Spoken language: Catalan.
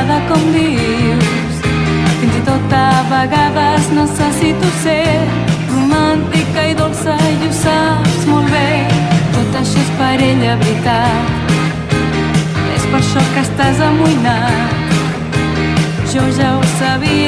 enamorada com dius. Fins i tot a vegades necessito ser romàntica i dolça i ho saps molt bé. Tot això és per ella veritat, és per això que estàs amoïnat. Jo ja ho sabia